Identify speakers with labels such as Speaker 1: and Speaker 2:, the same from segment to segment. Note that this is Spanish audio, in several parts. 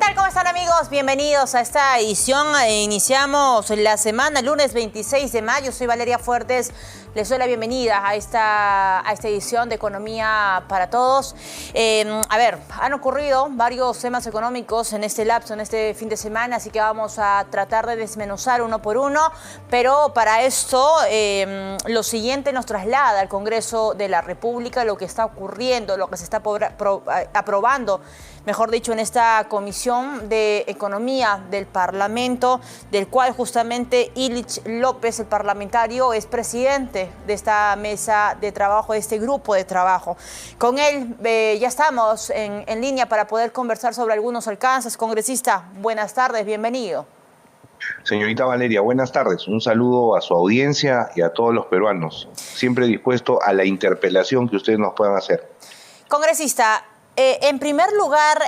Speaker 1: tal? ¿Cómo están, amigos? Bienvenidos a esta edición. Iniciamos la semana, lunes 26 de mayo. Soy Valeria Fuertes. Les doy la bienvenida a esta edición de Economía para Todos. Han ocurrido varios temas económicos en este lapso, en este fin de semana, así que vamos a tratar de desmenuzar uno por uno. Pero para esto, lo siguiente nos traslada al Congreso de la República, lo que está ocurriendo, lo que se está aprobando, mejor dicho, en esta Comisión de Economía del Parlamento, del cual justamente Illich López, el parlamentario, es presidente de esta mesa de trabajo, de este grupo de trabajo. Con él ya estamos en línea para poder conversar sobre algunos alcances. Congresista, buenas tardes, bienvenido.
Speaker 2: Señorita Valeria, buenas tardes. Un saludo a su audiencia y a todos los peruanos. Siempre dispuesto a la interpelación que ustedes nos puedan hacer.
Speaker 1: Congresista, en primer lugar,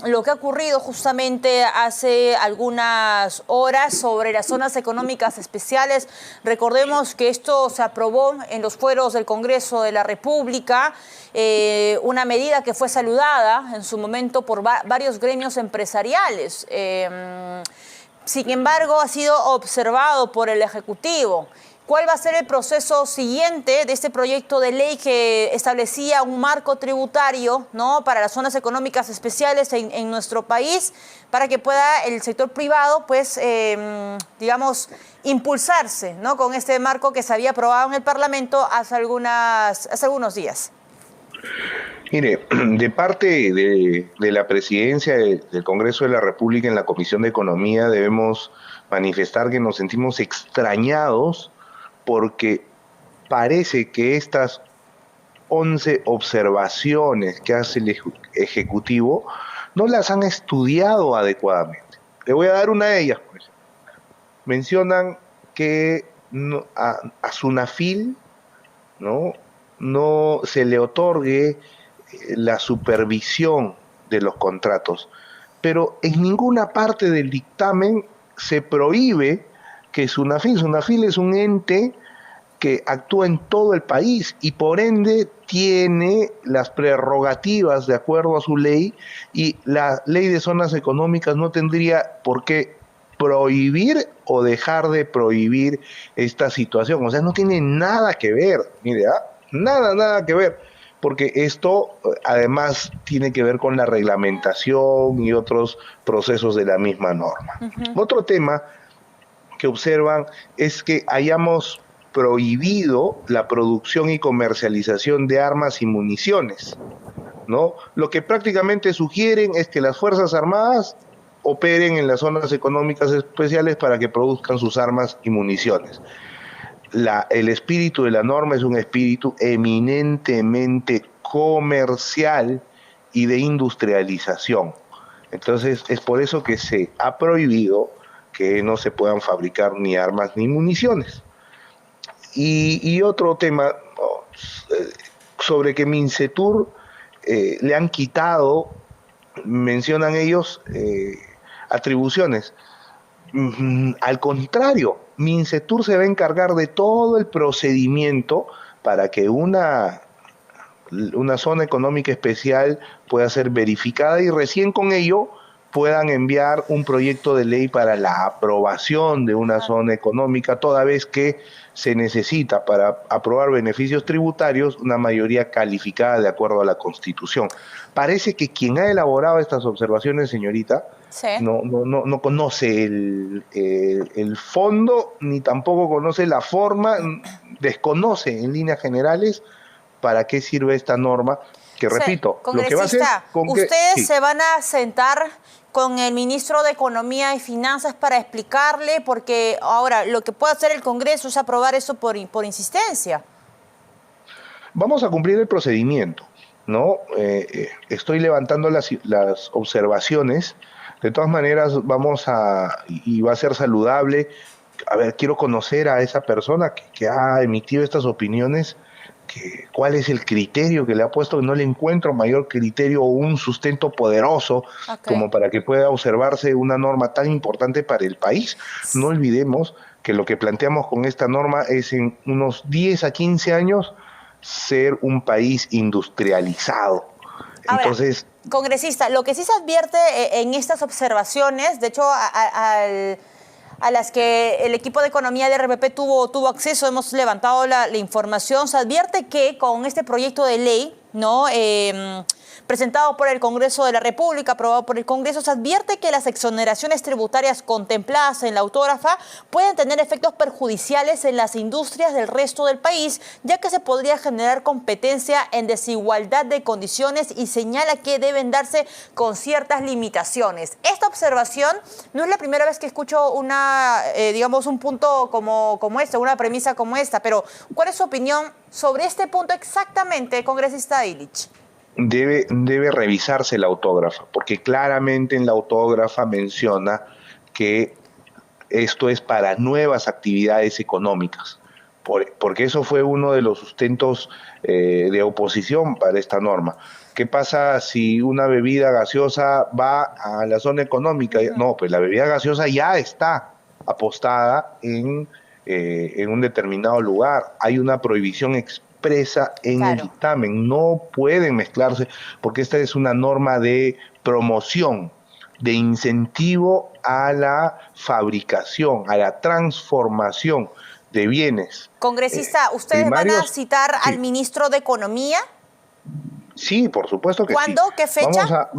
Speaker 1: lo que ha ocurrido justamente hace algunas horas sobre las zonas económicas especiales. Recordemos que esto se aprobó en los fueros del Congreso de la República, una medida que fue saludada en su momento por varios gremios empresariales. Sin embargo, ha sido observado por el Ejecutivo. ¿Cuál va a ser el proceso siguiente de este proyecto de ley que establecía un marco tributario, ¿no?, para las zonas económicas especiales en nuestro país, para que pueda el sector privado, pues, digamos, impulsarse, ¿no?, con este marco que se había aprobado en el Parlamento hace algunos días?
Speaker 2: Mire, de parte de la presidencia del Congreso de la República en la Comisión de Economía debemos manifestar que nos sentimos extrañados porque parece que estas 11 observaciones que hace el Ejecutivo no las han estudiado adecuadamente. Le voy a dar una de ellas, por ejemplo. Mencionan que a SUNAFIL no se le otorgue la supervisión de los contratos, pero en ninguna parte del dictamen se prohíbe que SUNAFIL es un ente que actúa en todo el país y por ende tiene las prerrogativas de acuerdo a su ley, y la ley de zonas económicas no tendría por qué prohibir o dejar de prohibir esta situación. O sea, no tiene nada que ver, mire, nada que ver, porque esto además tiene que ver con la reglamentación y otros procesos de la misma norma. Otro tema que observan es que hayamos prohibido la producción y comercialización de armas y municiones, ¿no? Lo que prácticamente sugieren es que las Fuerzas Armadas operen en las zonas económicas especiales para que produzcan sus armas y municiones. El espíritu de la norma es un espíritu eminentemente comercial y de industrialización. Entonces, es por eso que se ha prohibido que no se puedan fabricar ni armas ni municiones. Y otro tema sobre que Mincetur le han quitado, mencionan ellos, atribuciones. Al contrario, Mincetur se va a encargar de todo el procedimiento para que una zona económica especial pueda ser verificada y recién con ello puedan enviar un proyecto de ley para la aprobación de una zona económica, toda vez que se necesita para aprobar beneficios tributarios una mayoría calificada de acuerdo a la Constitución. Parece que quien ha elaborado estas observaciones, señorita, sí, no conoce el fondo ni tampoco conoce la forma, desconoce en líneas generales para qué sirve esta norma, que repito, lo que va a hacer con
Speaker 1: ustedes
Speaker 2: sí,
Speaker 1: se van a sentar con el ministro de Economía y Finanzas para explicarle, porque ahora lo que puede hacer el Congreso es aprobar eso por insistencia.
Speaker 2: Vamos a cumplir el procedimiento, ¿no? Estoy levantando las observaciones. De todas maneras, y va a ser saludable. A ver, quiero conocer a esa persona que ha emitido estas opiniones, cuál es el criterio que le ha puesto. No le encuentro mayor criterio o un sustento poderoso como para que pueda observarse una norma tan importante para el país. No olvidemos que lo que planteamos con esta norma es en unos 10 a 15 años ser un país industrializado. Entonces,
Speaker 1: Congresista, lo que sí se advierte en estas observaciones, de hecho, a las que el equipo de economía de RPP tuvo acceso, hemos levantado la información, se advierte que con este proyecto de ley, ¿no? Presentado por el Congreso de la República, aprobado por el Congreso, se advierte que las exoneraciones tributarias contempladas en la autógrafa pueden tener efectos perjudiciales en las industrias del resto del país, ya que se podría generar competencia en desigualdad de condiciones y señala que deben darse con ciertas limitaciones. Esta observación no es la primera vez que escucho un punto como este, una premisa como esta, pero ¿cuál es su opinión sobre este punto exactamente, congresista Illich?
Speaker 2: Debe revisarse la autógrafa, porque claramente en la autógrafa menciona que esto es para nuevas actividades económicas, porque eso fue uno de los sustentos de oposición para esta norma. ¿Qué pasa si una bebida gaseosa va a la zona económica? No, pues la bebida gaseosa ya está apostada en un determinado lugar. Hay una prohibición expresa en el dictamen, no pueden mezclarse, porque esta es una norma de promoción, de incentivo a la fabricación, a la transformación de bienes.
Speaker 1: Congresista, ¿ustedes van a citar al ministro de Economía?
Speaker 2: Sí, por supuesto que
Speaker 1: ¿Cuándo?
Speaker 2: sí.
Speaker 1: ¿Qué fecha?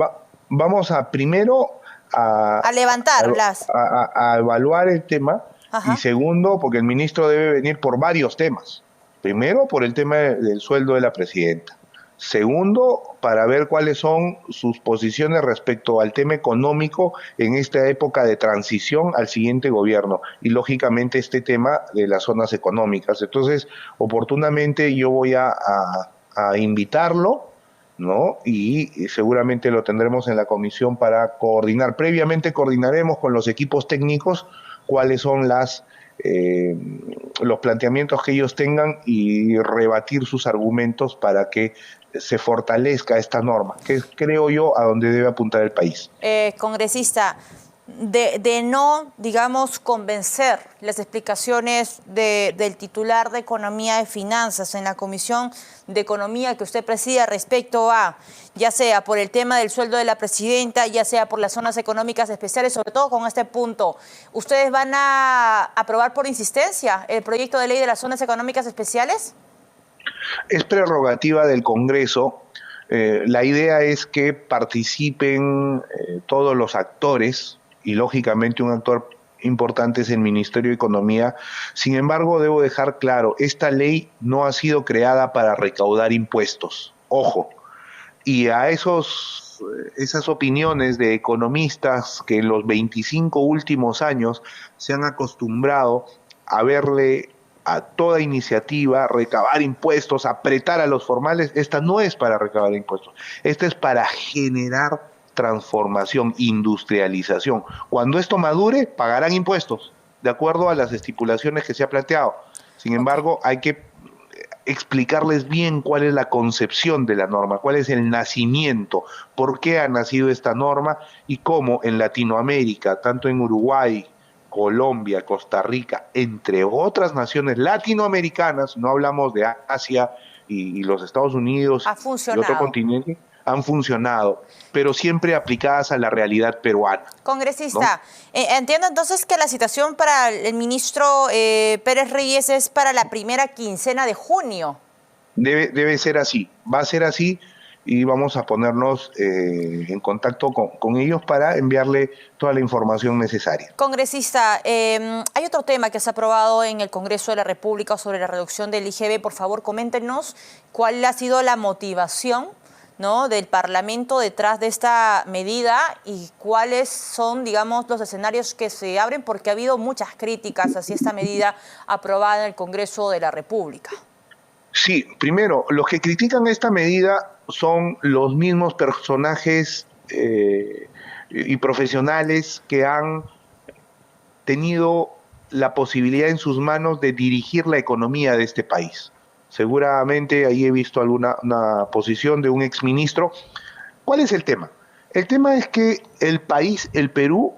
Speaker 2: Vamos a primero a levantarlas, a evaluar el tema. Ajá. Y segundo, porque el ministro debe venir por varios temas. Primero, por el tema del sueldo de la presidenta. Segundo, para ver cuáles son sus posiciones respecto al tema económico en esta época de transición al siguiente gobierno. Y, lógicamente, este tema de las zonas económicas. Entonces, oportunamente yo voy a invitarlo, ¿no? Y seguramente lo tendremos en la comisión para coordinar. Previamente coordinaremos con los equipos técnicos cuáles son los planteamientos que ellos tengan y rebatir sus argumentos para que se fortalezca esta norma, que es, creo yo, a donde debe apuntar el país.
Speaker 1: Congresista, de no, digamos, convencer las explicaciones del titular de Economía y Finanzas en la Comisión de Economía que usted presida respecto a, ya sea por el tema del sueldo de la presidenta, ya sea por las zonas económicas especiales, sobre todo con este punto, ¿ustedes van a aprobar por insistencia el proyecto de ley de las zonas económicas especiales?
Speaker 2: Es prerrogativa del Congreso. La idea es que participen todos los actores, y lógicamente un actor importante es el Ministerio de Economía. Sin embargo, debo dejar claro, esta ley no ha sido creada para recaudar impuestos. Ojo. Y a esas opiniones de economistas que en los 25 últimos años se han acostumbrado a verle a toda iniciativa recabar impuestos, apretar a los formales, esta no es para recabar impuestos, esta es para generar transformación, industrialización. Cuando esto madure, pagarán impuestos, de acuerdo a las estipulaciones que se ha planteado. Sin embargo, hay que explicarles bien cuál es la concepción de la norma, cuál es el nacimiento, por qué ha nacido esta norma y cómo en Latinoamérica, tanto en Uruguay, Colombia, Costa Rica, entre otras naciones latinoamericanas, no hablamos de Asia y los Estados Unidos y otro continente, han funcionado, pero siempre aplicadas a la realidad peruana.
Speaker 1: Congresista, ¿no? Entiendo entonces que la citación para el ministro Pérez Reyes es para la primera quincena de junio.
Speaker 2: Debe ser así, va a ser así y vamos a ponernos en contacto con ellos para enviarle toda la información necesaria.
Speaker 1: Congresista, hay otro tema que se ha aprobado en el Congreso de la República sobre la reducción del IGB. Por favor, coméntenos cuál ha sido la motivación, ¿no?, del Parlamento detrás de esta medida y cuáles son, digamos, los escenarios que se abren, porque ha habido muchas críticas hacia esta medida aprobada en el Congreso de la República.
Speaker 2: Sí, primero, los que critican esta medida son los mismos personajes y profesionales que han tenido la posibilidad en sus manos de dirigir la economía de este país. Seguramente ahí he visto una posición de un exministro. ¿Cuál es el tema? El tema es que el país, el Perú,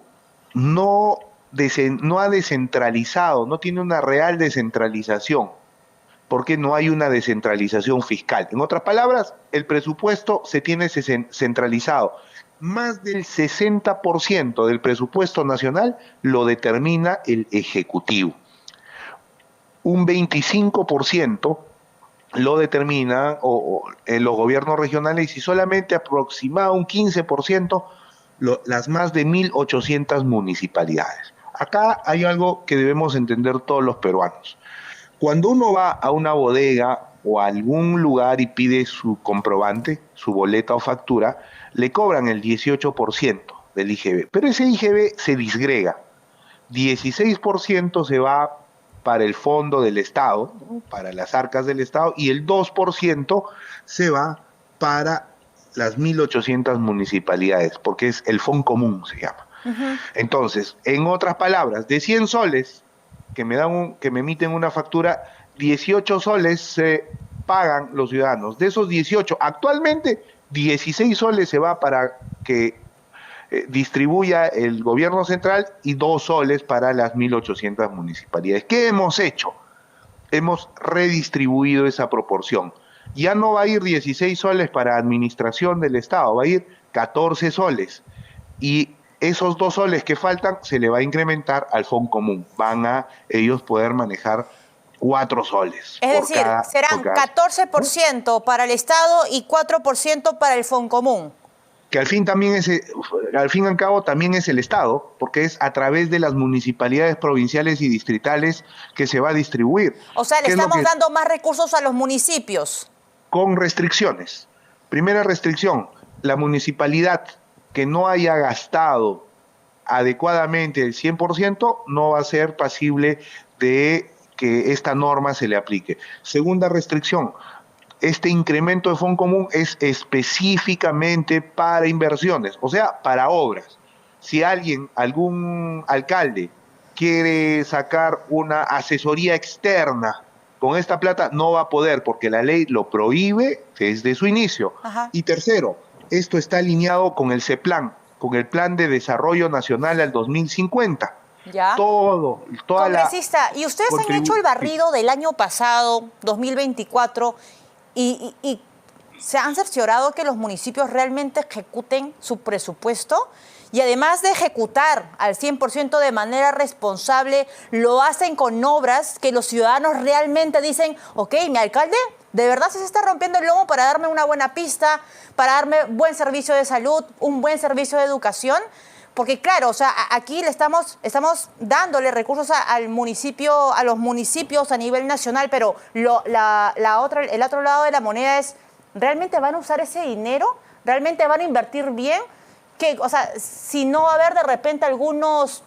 Speaker 2: no ha descentralizado, no tiene una real descentralización. porque no hay una descentralización fiscal. En otras palabras, el presupuesto se tiene centralizado. Más del 60% del presupuesto nacional lo determina el Ejecutivo. Un 25% lo determinan los gobiernos regionales y solamente aproximado un 15% las más de 1.800 municipalidades. Acá hay algo que debemos entender todos los peruanos. Cuando uno va a una bodega o a algún lugar y pide su comprobante, su boleta o factura, le cobran el 18% del IGB, pero ese IGB se disgrega. 16% se va para el fondo del Estado, ¿no?, para las arcas del Estado, y el 2% se va para las 1.800 municipalidades, porque es el Fondo Común, se llama. Entonces, en otras palabras, de 100 soles que me emiten una factura, 18 soles se pagan los ciudadanos. De esos 18, actualmente 16 soles se va para que distribuya el gobierno central y 2 soles para las 1.800 municipalidades. ¿Qué hemos hecho? Hemos redistribuido esa proporción. Ya no va a ir 16 soles para administración del Estado, va a ir 14 soles. Y esos 2 soles que faltan se le va a incrementar al Fondo Común. Van a ellos poder manejar 4 soles.
Speaker 1: Es decir, serán 14% para el Estado y 4% para el Fondo Común.
Speaker 2: Que al fin y al cabo también es el Estado, porque es a través de las municipalidades provinciales y distritales que se va a distribuir.
Speaker 1: O sea, le estamos dando más recursos a los municipios.
Speaker 2: Con restricciones. Primera restricción, la municipalidad que no haya gastado adecuadamente el 100% no va a ser pasible de que esta norma se le aplique. Segunda restricción, este incremento de Fondo Común es específicamente para inversiones, o sea, para obras. Si algún alcalde quiere sacar una asesoría externa con esta plata, no va a poder porque la ley lo prohíbe desde su inicio. Ajá. Y tercero, esto está alineado con el CEPLAN, con el Plan de Desarrollo Nacional al 2050.
Speaker 1: ¿Ya? Congresista, ¿y ustedes han hecho el barrido del año pasado, 2024, y se han cerciorado que los municipios realmente ejecuten su presupuesto? Y además de ejecutar al 100% de manera responsable, lo hacen con obras que los ciudadanos realmente dicen, ok, mi alcalde de verdad se está rompiendo el lomo para darme una buena pista, para darme buen servicio de salud, un buen servicio de educación. Porque claro, o sea, aquí le estamos dándole recursos al municipio, a los municipios a nivel nacional, pero el otro lado de la moneda es, ¿realmente van a usar ese dinero? ¿Realmente van a invertir bien? O sea, si no va a haber de repente algunos,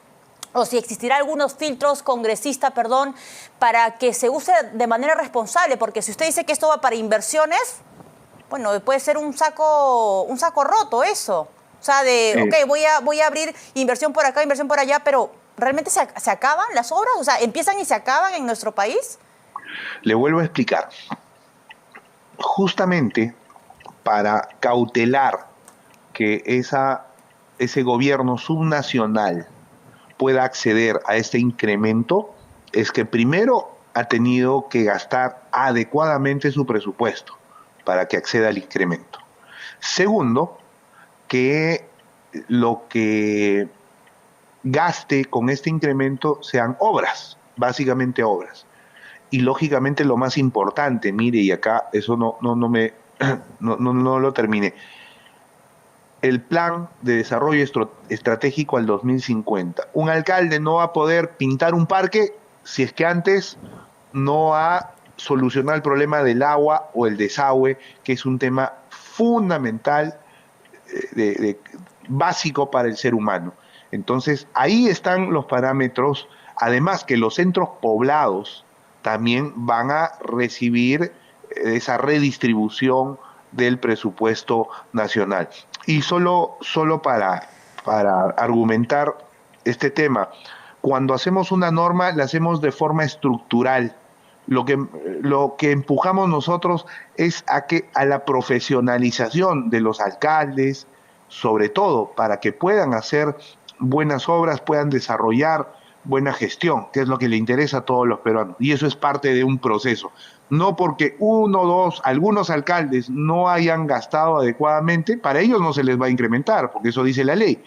Speaker 1: o si existirá algunos filtros, congresista, perdón, para que se use de manera responsable, porque si usted dice que esto va para inversiones, bueno, puede ser un saco roto eso. O sea, ok, voy a abrir inversión por acá, inversión por allá, pero ¿realmente se acaban las obras? O sea, ¿empiezan y se acaban en nuestro país?
Speaker 2: Le vuelvo a explicar. Justamente para cautelar que ese gobierno subnacional pueda acceder a este incremento, es que primero ha tenido que gastar adecuadamente su presupuesto para que acceda al incremento. Segundo, que lo que gaste con este incremento sean obras, básicamente obras. Y lógicamente lo más importante, mire, y acá eso no lo terminé, el plan de desarrollo estratégico al 2050. Un alcalde no va a poder pintar un parque si es que antes no ha solucionado el problema del agua o el desagüe, que es un tema fundamental, básico para el ser humano. Entonces, ahí están los parámetros, además que los centros poblados también van a recibir esa redistribución del presupuesto nacional. Y solo para argumentar este tema, cuando hacemos una norma, la hacemos de forma estructural. Lo que empujamos nosotros es a la profesionalización de los alcaldes, sobre todo para que puedan hacer buenas obras, puedan desarrollar buena gestión, que es lo que le interesa a todos los peruanos. Y eso es parte de un proceso. no porque uno o dos, algunos alcaldes no hayan gastado adecuadamente, para ellos no se les va a incrementar, porque eso dice la ley.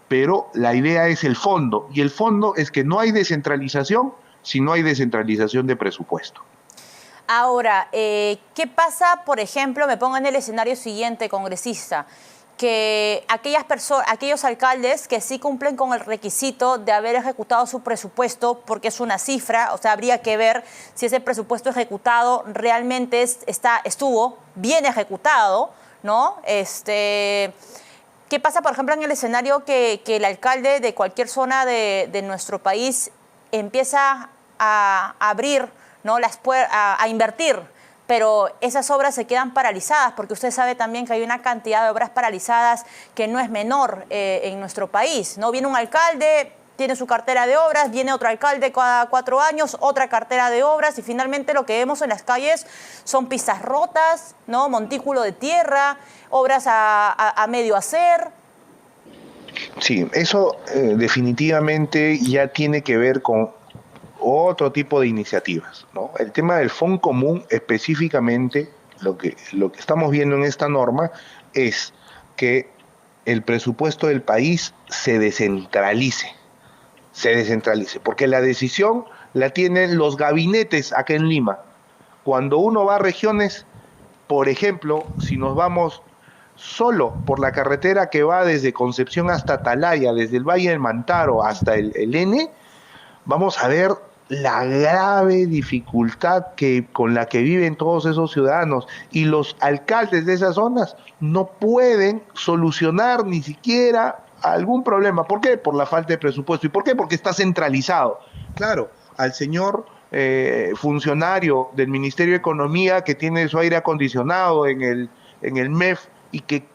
Speaker 2: Pero la idea es el fondo, y el fondo es que no hay descentralización si no hay descentralización de presupuesto.
Speaker 1: Ahora, ¿qué pasa, por ejemplo, me pongo en el escenario siguiente, congresista, que aquellos alcaldes que sí cumplen con el requisito de haber ejecutado su presupuesto, porque es una cifra, o sea, habría que ver si ese presupuesto ejecutado realmente estuvo bien ejecutado, ¿no? ¿Qué pasa, por ejemplo, en el escenario que el alcalde de cualquier zona de nuestro país empieza a abrir, ¿no?, a invertir, pero esas obras se quedan paralizadas, porque usted sabe también que hay una cantidad de obras paralizadas que no es menor en nuestro país, ¿no? Viene un alcalde, tiene su cartera de obras, viene otro alcalde cada 4 años, otra cartera de obras, y finalmente lo que vemos en las calles son pistas rotas, ¿no?, montículo de tierra, obras a medio hacer.
Speaker 2: Sí, eso definitivamente ya tiene que ver con otro tipo de iniciativas, ¿no? El tema del Fondo Común específicamente, lo que estamos viendo en esta norma es que el presupuesto del país se descentralice, porque la decisión la tienen los gabinetes acá en Lima. Cuando uno va a regiones, por ejemplo, si nos vamos solo por la carretera que va desde Concepción hasta Atalaya, desde el Valle del Mantaro hasta el N, vamos a ver la grave dificultad con la que viven todos esos ciudadanos, y los alcaldes de esas zonas no pueden solucionar ni siquiera algún problema. ¿Por qué? Por la falta de presupuesto. ¿Y por qué? Porque está centralizado. Claro, al señor funcionario del Ministerio de Economía que tiene su aire acondicionado en el MEF y que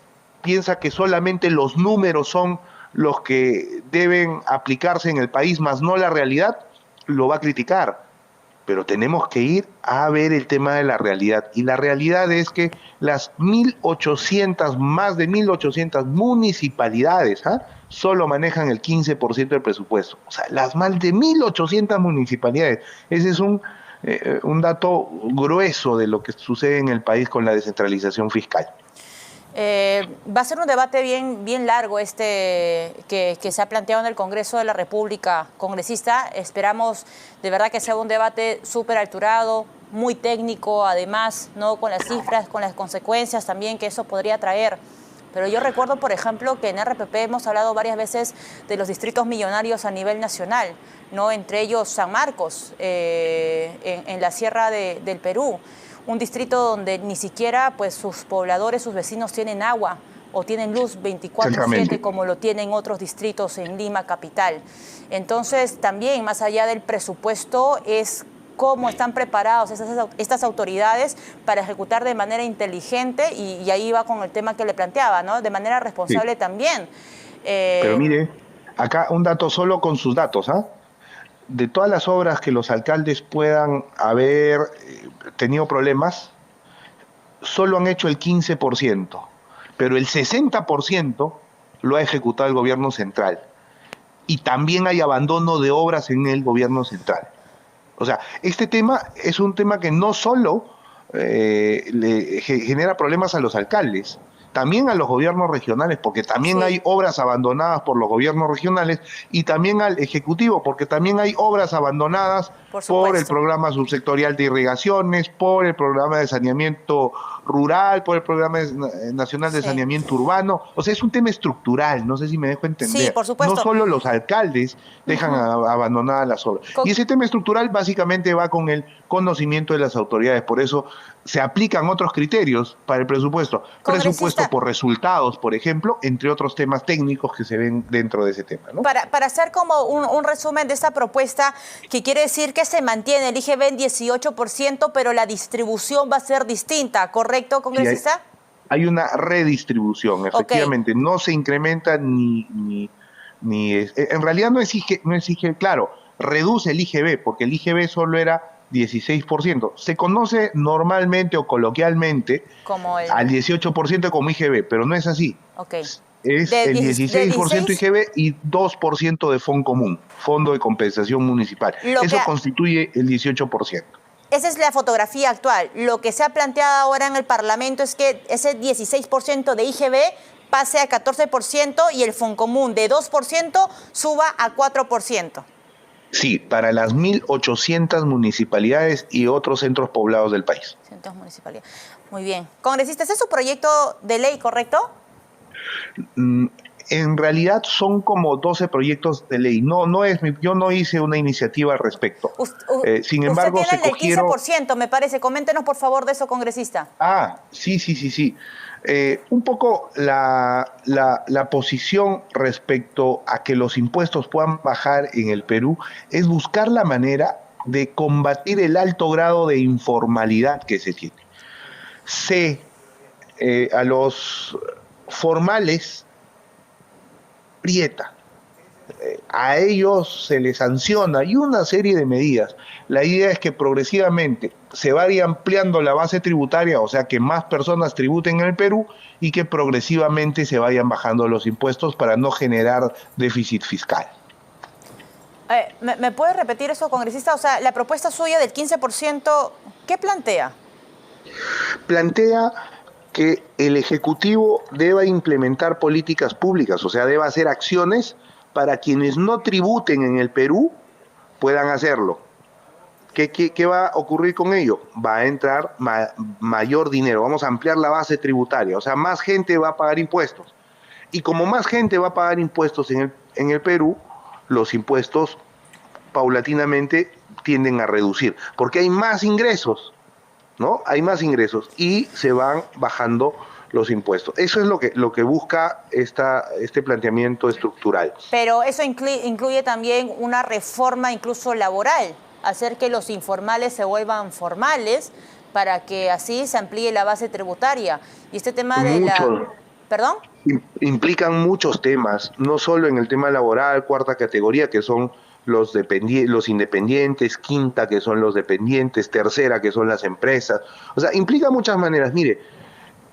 Speaker 2: piensa que solamente los números son los que deben aplicarse en el país, más no la realidad, lo va a criticar. Pero tenemos que ir a ver el tema de la realidad. Y la realidad es que las más de 1.800 municipalidades solo manejan el 15% del presupuesto. O sea, las más de 1.800 municipalidades. Ese es un dato grueso de lo que sucede en el país con la descentralización fiscal.
Speaker 1: Va a ser un debate bien largo que se ha planteado en el Congreso de la República, congresista. Esperamos de verdad que sea un debate súper alturado, muy técnico, además, ¿no?, con las cifras, con las consecuencias también que eso podría traer. Pero yo recuerdo, por ejemplo, que en RPP hemos hablado varias veces de los distritos millonarios a nivel nacional, ¿no?, entre ellos San Marcos, en la sierra del Perú. Un distrito donde ni siquiera pues sus pobladores, sus vecinos tienen agua o tienen luz 24/7 como lo tienen otros distritos en Lima capital. Entonces también, más allá del presupuesto, es cómo están preparados estas autoridades para ejecutar de manera inteligente, y ahí va con el tema que le planteaba, ¿no?, de manera responsable, sí, también.
Speaker 2: Pero mire, acá un dato solo con sus datos, de todas las obras que los alcaldes puedan haber tenido problemas, solo han hecho el 15%, pero el 60% lo ha ejecutado el gobierno central. Y también hay abandono de obras en el gobierno central. O sea, este tema es un tema que no solo le genera problemas a los alcaldes, también a los gobiernos regionales, porque también sí hay obras abandonadas por los gobiernos regionales, y también al Ejecutivo, porque también hay obras abandonadas por el programa subsectorial de irrigaciones, por el programa de saneamiento rural, por el programa nacional de saneamiento urbano. O sea, es un tema estructural, no sé si me dejo entender.
Speaker 1: Sí, por supuesto.
Speaker 2: No solo los alcaldes dejan abandonadas las obras. Y ese tema estructural básicamente va con el conocimiento de las autoridades, por eso se aplican otros criterios para el presupuesto. Presupuesto por resultados, por ejemplo, entre otros temas técnicos que se ven dentro de ese tema, ¿no?
Speaker 1: Para hacer como un resumen de esta propuesta, que quiere decir que se mantiene el IGB en 18%, pero la distribución va a ser distinta, ¿correcto, congresista?
Speaker 2: Sí, hay una redistribución, efectivamente. Okay. No se incrementa ni en realidad no exige, claro, reduce el IGB, porque el IGB solo era 16%. Se conoce normalmente o coloquialmente como al 18% como IGB, pero no es así.
Speaker 1: Okay.
Speaker 2: Es el 16% IGB y 2% de Fondo Común, Fondo de Compensación Municipal. Eso constituye el 18%.
Speaker 1: esa es la fotografía actual. Lo que se ha planteado ahora en el Parlamento es que ese 16% de IGB pase a 14% y el Foncomún de 2% suba a 4%.
Speaker 2: Sí, para las 1.800 municipalidades y otros centros poblados del país.
Speaker 1: Centros municipalidades. Muy bien. Congresista, ¿ese es su proyecto de ley, correcto?
Speaker 2: En realidad son como 12 proyectos de ley. Yo no hice una iniciativa al respecto. Sin embargo,
Speaker 1: usted tiene el del 15%, me parece. Coméntenos, por favor, de eso, congresista.
Speaker 2: Sí. Un poco la posición respecto a que los impuestos puedan bajar en el Perú es buscar la manera de combatir el alto grado de informalidad que se tiene. A los formales prieta. A ellos se les sanciona y una serie de medidas. La idea es que progresivamente se vaya ampliando la base tributaria, o sea que más personas tributen en el Perú y que progresivamente se vayan bajando los impuestos para no generar déficit fiscal.
Speaker 1: ¿Me puede repetir eso, congresista? O sea, la propuesta suya del 15%, ¿qué plantea?
Speaker 2: Plantea que el Ejecutivo deba implementar políticas públicas, o sea, deba hacer acciones para quienes no tributen en el Perú puedan hacerlo. ¿Qué va a ocurrir con ello? Va a entrar mayor dinero, vamos a ampliar la base tributaria, o sea, más gente va a pagar impuestos. Y como más gente va a pagar impuestos en el Perú, los impuestos paulatinamente tienden a reducir, porque hay más ingresos, ¿no? Hay más ingresos y se van bajando los impuestos. Eso es lo que busca este planteamiento estructural.
Speaker 1: Pero eso incluye también una reforma incluso laboral, hacer que los informales se vuelvan formales para que así se amplíe la base tributaria. Y este tema de ¿Perdón?
Speaker 2: Implican muchos temas, no solo en el tema laboral, cuarta categoría, que son los independientes, quinta, que son los dependientes, tercera, que son las empresas. O sea, implica muchas maneras. Mire,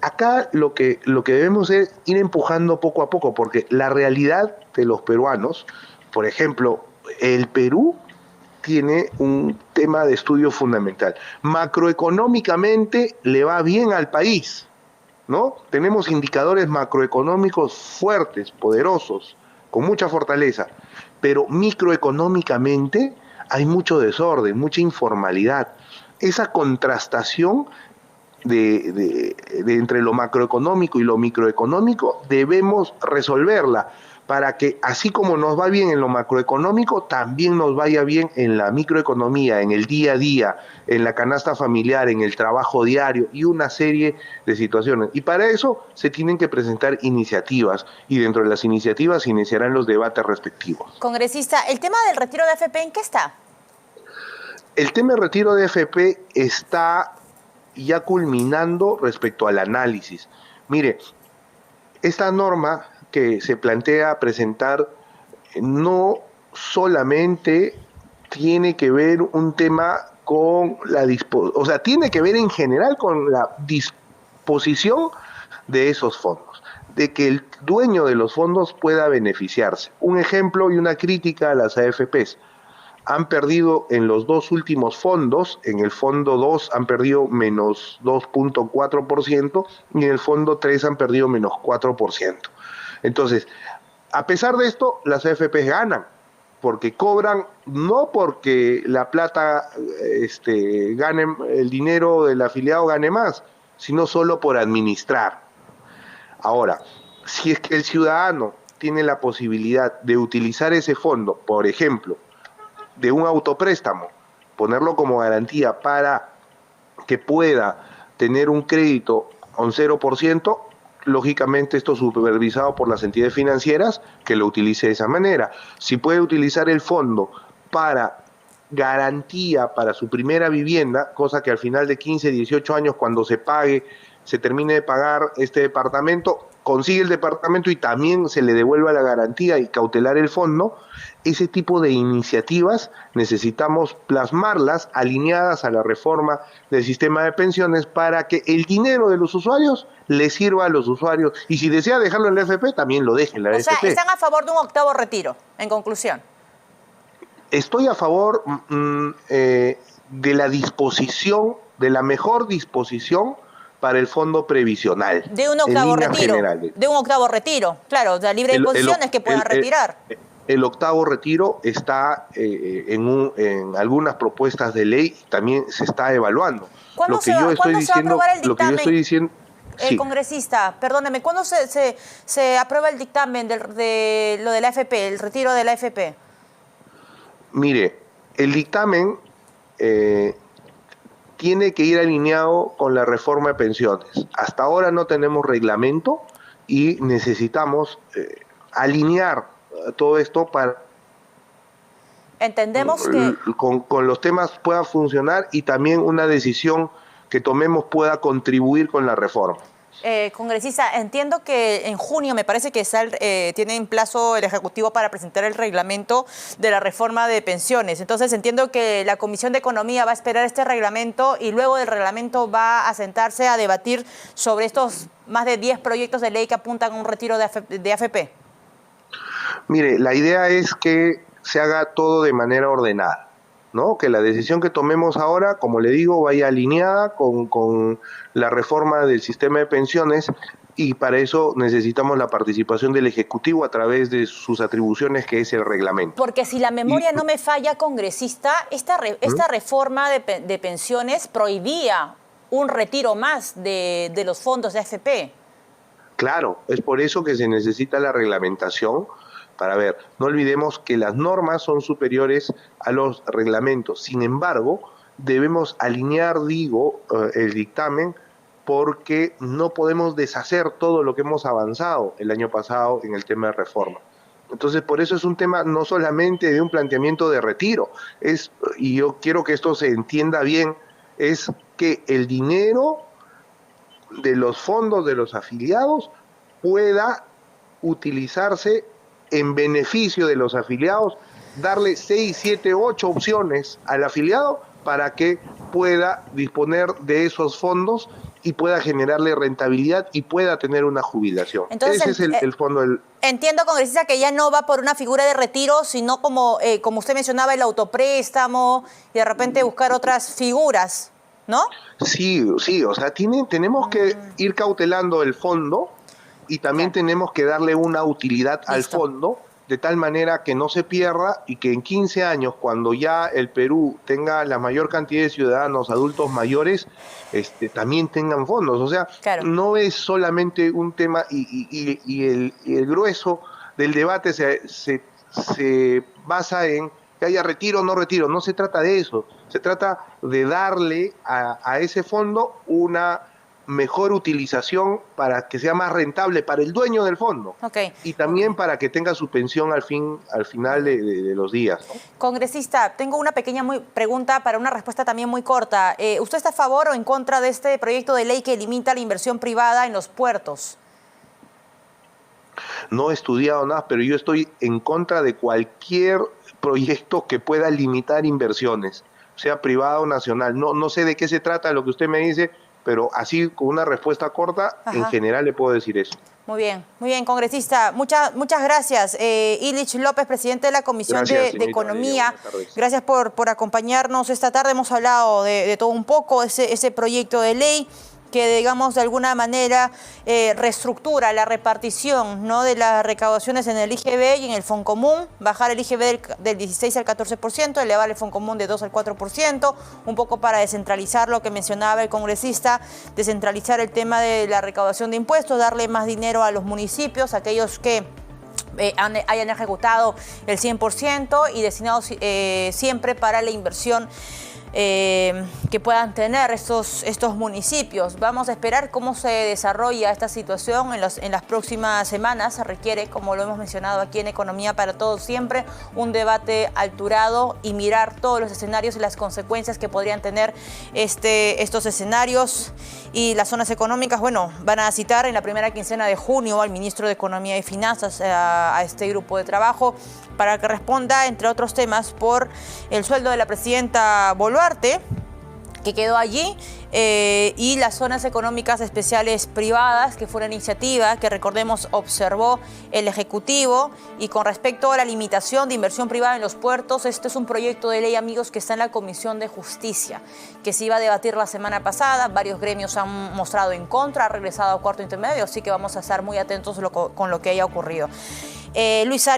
Speaker 2: acá lo que debemos es ir empujando poco a poco, porque la realidad de los peruanos, por ejemplo, el Perú tiene un tema de estudio fundamental. Macroeconómicamente le va bien al país, ¿no? Tenemos indicadores macroeconómicos fuertes, poderosos, con mucha fortaleza, pero microeconómicamente hay mucho desorden, mucha informalidad. Esa contrastación de entre lo macroeconómico y lo microeconómico debemos resolverla para que así como nos va bien en lo macroeconómico, también nos vaya bien en la microeconomía, en el día a día, en la canasta familiar, en el trabajo diario y una serie de situaciones. Y para eso se tienen que presentar iniciativas y dentro de las iniciativas se iniciarán los debates respectivos.
Speaker 1: Congresista, ¿el tema del retiro de AFP en qué está?
Speaker 2: El tema del retiro de AFP está ya culminando respecto al análisis. Mire, esta norma que se plantea presentar no solamente tiene que ver un tema con tiene que ver en general con la disposición de esos fondos, de que el dueño de los fondos pueda beneficiarse. Un ejemplo y una crítica a las AFPs. Han perdido en los dos últimos fondos, en el fondo 2 han perdido menos 2.4% y en el fondo 3 han perdido menos 4%. Entonces, a pesar de esto, las AFPs ganan, porque cobran, no porque la plata gane, el dinero del afiliado gane más, sino solo por administrar. Ahora, si es que el ciudadano tiene la posibilidad de utilizar ese fondo, por ejemplo, de un autopréstamo, ponerlo como garantía para que pueda tener un crédito a un 0%, lógicamente esto supervisado por las entidades financieras, que lo utilice de esa manera. Si puede utilizar el fondo para garantía para su primera vivienda, cosa que al final de 15, 18 años, cuando se termine de pagar este departamento, consigue el departamento y también se le devuelva la garantía y cautelar el fondo. Ese tipo de iniciativas necesitamos plasmarlas alineadas a la reforma del sistema de pensiones para que el dinero de los usuarios le sirva a los usuarios. Y si desea dejarlo en la AFP, también lo deje en la AFP.
Speaker 1: O sea, están a favor de un octavo retiro, en conclusión.
Speaker 2: Estoy a favor de la disposición, de la mejor disposición para el fondo previsional.
Speaker 1: De un octavo retiro. Generales. De un octavo retiro, claro, o sea, libre de posiciones que puedan retirar.
Speaker 2: El octavo retiro está en algunas propuestas de ley, también se está evaluando.
Speaker 1: ¿Cuándo se va a aprobar el dictamen?
Speaker 2: Lo que yo estoy diciendo...
Speaker 1: Sí. Congresista, perdóneme, ¿cuándo se aprueba el dictamen de lo de la AFP, el retiro de la AFP?
Speaker 2: Mire, el dictamen tiene que ir alineado con la reforma de pensiones. Hasta ahora no tenemos reglamento y necesitamos alinear todo esto para
Speaker 1: entendemos que
Speaker 2: con los temas pueda funcionar y también una decisión que tomemos pueda contribuir con la reforma.
Speaker 1: Congresista, entiendo que en junio me parece que tiene en plazo el Ejecutivo para presentar el reglamento de la reforma de pensiones. Entonces entiendo que la Comisión de Economía va a esperar este reglamento y luego del reglamento va a sentarse a debatir sobre estos más de 10 proyectos de ley que apuntan a un retiro de AFP.
Speaker 2: Mire, la idea es que se haga todo de manera ordenada, ¿no? Que la decisión que tomemos ahora, como le digo, vaya alineada con la reforma del sistema de pensiones y para eso necesitamos la participación del Ejecutivo a través de sus atribuciones, que es el reglamento.
Speaker 1: Porque si la memoria no me falla, congresista, esta reforma de pensiones prohibía un retiro más de los fondos de AFP.
Speaker 2: Claro, es por eso que se necesita la reglamentación. Para ver, no olvidemos que las normas son superiores a los reglamentos. Sin embargo, debemos alinear, el dictamen porque no podemos deshacer todo lo que hemos avanzado el año pasado en el tema de reforma. Entonces, por eso es un tema no solamente de un planteamiento de retiro, y yo quiero que esto se entienda bien, es que el dinero de los fondos de los afiliados pueda utilizarse en beneficio de los afiliados, darle 6, 7, 8 opciones al afiliado para que pueda disponer de esos fondos y pueda generarle rentabilidad y pueda tener una jubilación.
Speaker 1: Entonces,
Speaker 2: ese es el fondo del...
Speaker 1: Entiendo, congresista, que ya no va por una figura de retiro, sino como usted mencionaba, el autopréstamo y de repente buscar otras figuras, ¿no?
Speaker 2: Sí, o sea, tenemos que ir cautelando el fondo y también tenemos que darle una utilidad al fondo de tal manera que no se pierda y que en 15 años, cuando ya el Perú tenga la mayor cantidad de ciudadanos adultos mayores, también tengan fondos. O sea, no es solamente un tema y el grueso del debate se basa en que haya retiro o no retiro. No se trata de eso. Se trata de darle a ese fondo una mejor utilización para que sea más rentable para el dueño del fondo y también para que tenga su pensión al final de los días, ¿no?
Speaker 1: Congresista, tengo una pequeña pregunta para una respuesta también muy corta. ¿Usted está a favor o en contra de este proyecto de ley que limita la inversión privada en los puertos?
Speaker 2: No he estudiado nada, pero yo estoy en contra de cualquier proyecto que pueda limitar inversiones, sea privada o nacional. No sé de qué se trata lo que usted me dice, pero así con una respuesta corta, en general le puedo decir eso.
Speaker 1: Muy bien, congresista. Muchas gracias. Illich López, presidente de la Comisión de Economía. Gracias por acompañarnos esta tarde. Hemos hablado de todo un poco, ese proyecto de ley que, digamos, de alguna manera reestructura la repartición, ¿no?, de las recaudaciones en el IGB y en el Foncomún, bajar el IGB del 16 al 14%, elevar el Foncomún de 2 al 4%, un poco para descentralizar lo que mencionaba el congresista, descentralizar el tema de la recaudación de impuestos, darle más dinero a los municipios, aquellos que hayan ejecutado el 100% y destinados siempre para la inversión que puedan tener estos municipios. Vamos a esperar cómo se desarrolla esta situación en las próximas semanas. Se requiere, como lo hemos mencionado aquí en Economía para Todos siempre, un debate alturado y mirar todos los escenarios y las consecuencias que podrían tener estos escenarios. Y las zonas económicas, bueno, van a citar en la primera quincena de junio al ministro de Economía y Finanzas, a este grupo de trabajo, para que responda, entre otros temas, por el sueldo de la presidenta Boluarte, que quedó allí, y las zonas económicas especiales privadas, que fue una iniciativa que, recordemos, observó el Ejecutivo. Y con respecto a la limitación de inversión privada en los puertos, este es un proyecto de ley, amigos, que está en la Comisión de Justicia, que se iba a debatir la semana pasada. Varios gremios han mostrado en contra, ha regresado a cuarto intermedio, así que vamos a estar muy atentos con lo que haya ocurrido. Luis